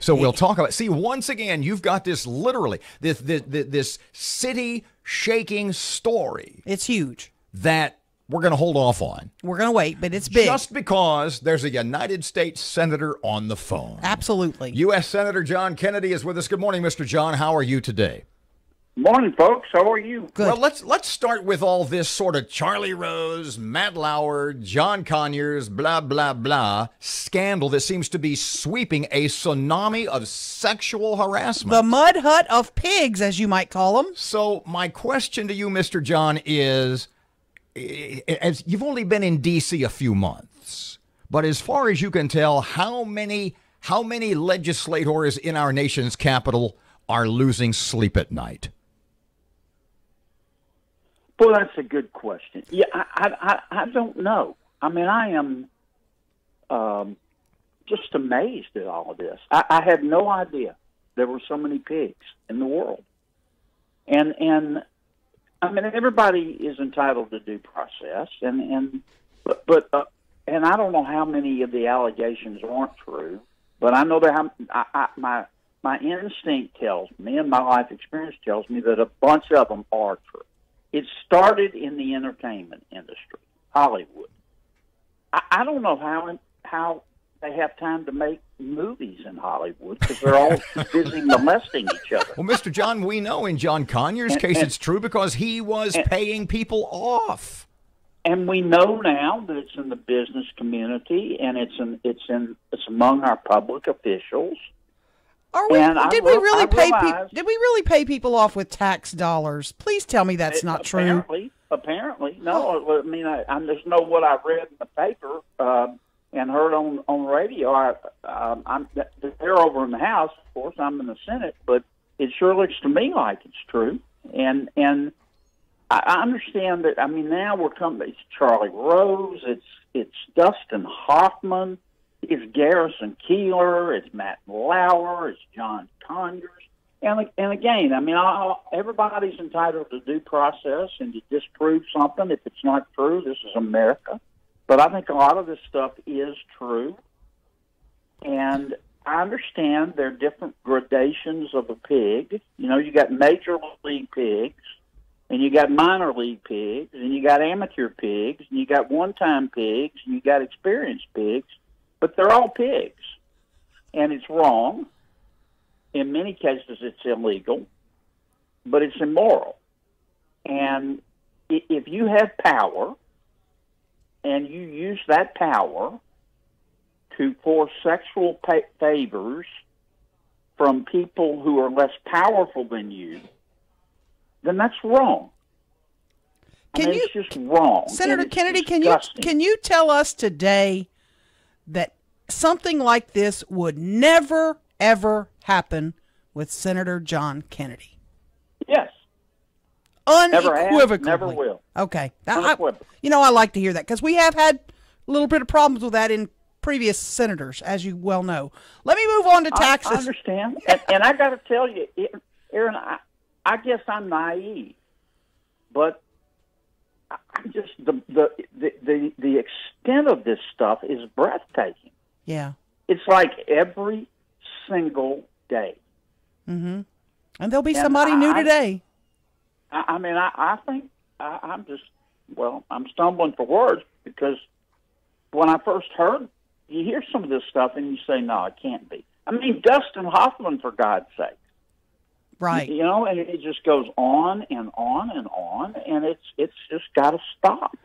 So we'll talk about. See, once again, you've got this literally this city-shaking story. It's huge. That we're going to hold off on. We're going to wait, but it's big. Just because there's a United States Senator on the phone. Absolutely. U.S. Senator John Kennedy is with us. Good morning, Mr. John. How are you today? Morning, folks. How are you? Good. Well, let's start with all this sort of Charlie Rose, Matt Lauer, John Conyers, blah, blah, blah scandal that seems to be sweeping a tsunami of sexual harassment. The mud hut of pigs, as you might call them. So my question to you, Mr. John, is, as you've only been in D.C. a few months, but as far as you can tell, how many legislators in our nation's capital are losing sleep at night? Well, that's a good question. Yeah, I don't know. I mean, I am just amazed at all of this. I had no idea there were so many pigs in the world. And I mean, everybody is entitled to due process, but I don't know how many of the allegations aren't true, but I know that my instinct tells me, and my life experience tells me, that a bunch of them are true. It started in the entertainment industry, Hollywood. I don't know how they have time to make movies in Hollywood because they're all busy molesting each other. Well, Mr. John, we know in John Conyers' case it's true because he was paying people off. And we know now that it's in the business community and it's among our public officials. Did we really pay people off with tax dollars? Please tell me that's not true. Apparently, no. I mean, I just know what I read in the paper and heard on radio. They're over in the House, of course. I'm in the Senate, but it sure looks to me like it's true. And I understand that. I mean, now we're coming. It's Charlie Rose. It's Dustin Hoffman. It's Garrison Keillor, it's Matt Lauer, it's John Conyers. And again, I mean, everybody's entitled to due process and to disprove something. If it's not true, this is America. But I think a lot of this stuff is true. And I understand there are different gradations of a pig. You know, you got major league pigs, and you got minor league pigs, and you got amateur pigs, and you got one-time pigs, and you got experienced pigs. But they're all pigs, and it's wrong. In many cases, it's illegal, but it's immoral. And if you have power and you use that power for sexual favors from people who are less powerful than you, then that's wrong. It's just wrong. Senator Kennedy, can you tell us today that something like this would never, ever happen with Senator John Kennedy? Yes. Unequivocally. Never has, never will. Okay. I like to hear that because we have had a little bit of problems with that in previous senators, as you well know. Let me move on to taxes. I understand. and I got to tell you, Erin, I guess I'm naive, but I'm just the extent of this stuff is breathtaking. Yeah, it's like every single day. Mm-hmm. And there'll be somebody new today. I mean, I think I'm stumbling for words because when I first heard, you hear some of this stuff and you say, no, it can't be. I mean, Dustin Hoffman, for God's sake. Right. You know, and it just goes on and on and on, and it's just got to stop.